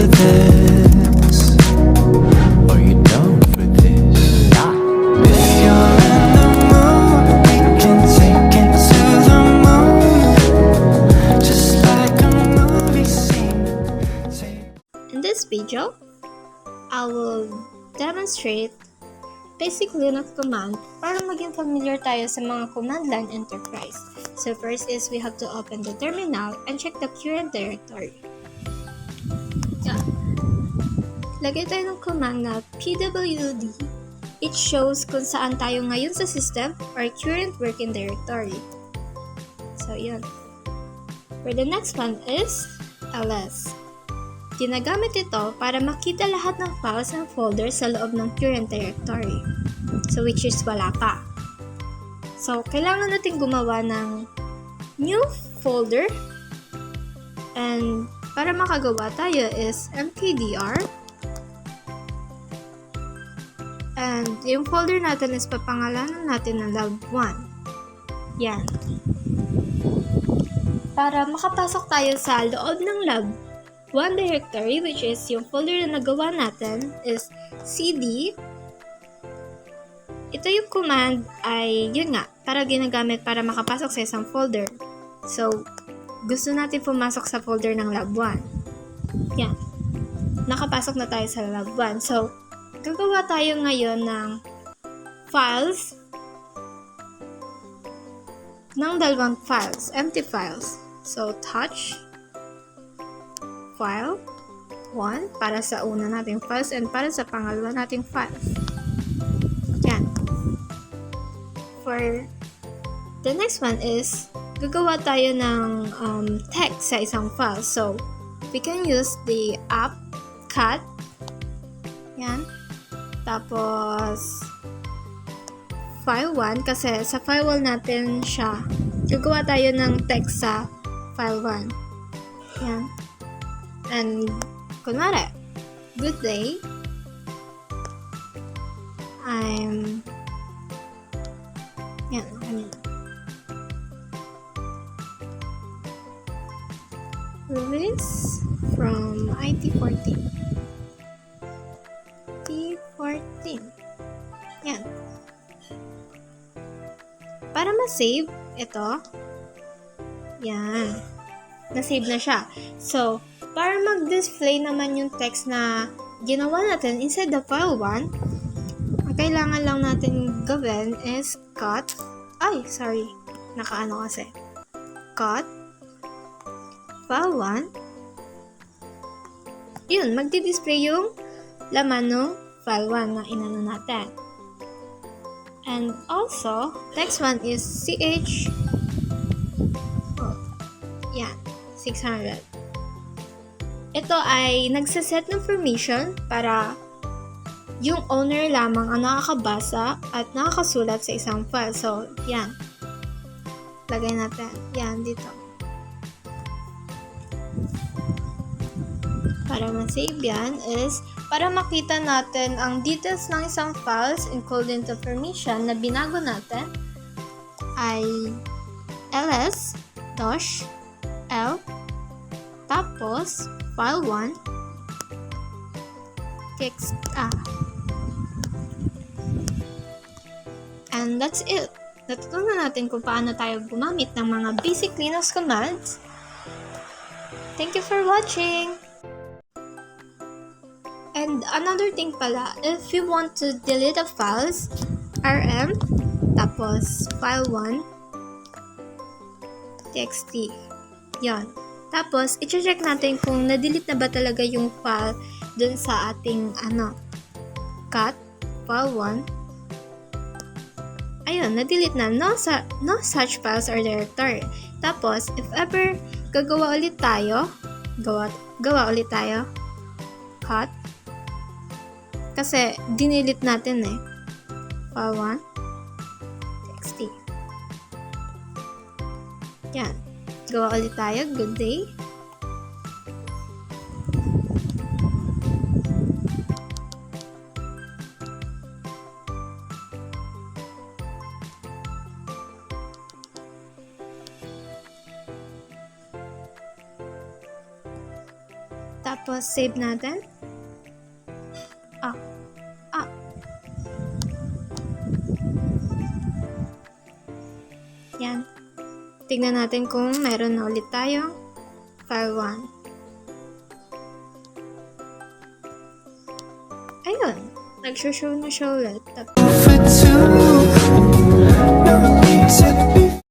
for this? Are you down for this? If you're in the mood, we can take it to the moon, just like a movie scene. In this video, I will demonstrate basic Linux command para maging familiar tayo sa mga command line enterprise. So first is we have to open the terminal and check the current directory. Yan. Lagay tayo ng command na pwd. It shows kung saan tayo ngayon sa system or current working directory. So yan. For the next one is ls. Ginagamit ito para makita lahat ng files and folders sa loob ng current directory. So which is wala pa. So kailangan natin gumawa ng new folder. And para makagawa tayo is mkdir. And yung folder natin is papangalanan natin ng lab1. Yan. Para makapasok tayo sa loob ng lab1 directory, which is yung folder na nagawa natin, is cd. Ito yung command ay, yun nga, para ginagamit para makapasok sa isang folder. So, gusto natin pumasok sa folder ng lab1. Yan. Nakapasok na tayo sa lab1. So, gagawa tayo ngayon ng files, ng dalawang files, empty files. So, touch file 1 para sa una nating files and para sa pangalawa nating files. Yan. For the next one is gagawa tayo ng text sa isang file. So, we can use the app cat. Yan. Tapos file 1 kasi sa file 1 natin siya. Gagawa tayo ng text sa file 1. Yan. And, kunwari, good day, yan, kanina. Luis from IT14. T14. Yan. Para ma-save, ito, yan. Na-save na siya. So, para mag-display naman yung text na ginawa natin inside the file 1, ang kailangan lang natin gawin is cut. Nakaano kasi. Cut. File 1. Yun, magdi-display yung laman ng file 1 na inano natin. And also, next one is ch. Yan, 600. Ito ay nagsaset ng permission para yung owner lamang ang nakakabasa at nakakasulat sa isang file. So, yan. Lagay natin. Yan, dito. Para ma-save yan is para makita natin ang details ng isang files including the permission na binago natin ay ls-l tapos file 1 text and that's it. Natutunan natin kung paano tayo gumamit ng mga basic Linux commands. Thank you for watching! And another thing pala, if you want to delete the files, rm tapos file 1 txt. Yan. Tapos, i-check natin kung na-delete na ba talaga yung file dun sa ating, cat, file 1. Ayun, na-delete na. No such files or directory. Tapos, if ever gagawa ulit tayo, gawa ulit tayo, cat, kasi, dinilit natin file 1, txt. Yan. Gawa ulit tayo. Good day. Tapos, save natin. Ah. Yan. Tignan natin kung meron na ulit tayong file 1. Ayun. Nag-show na siya ulit. For two, no need to be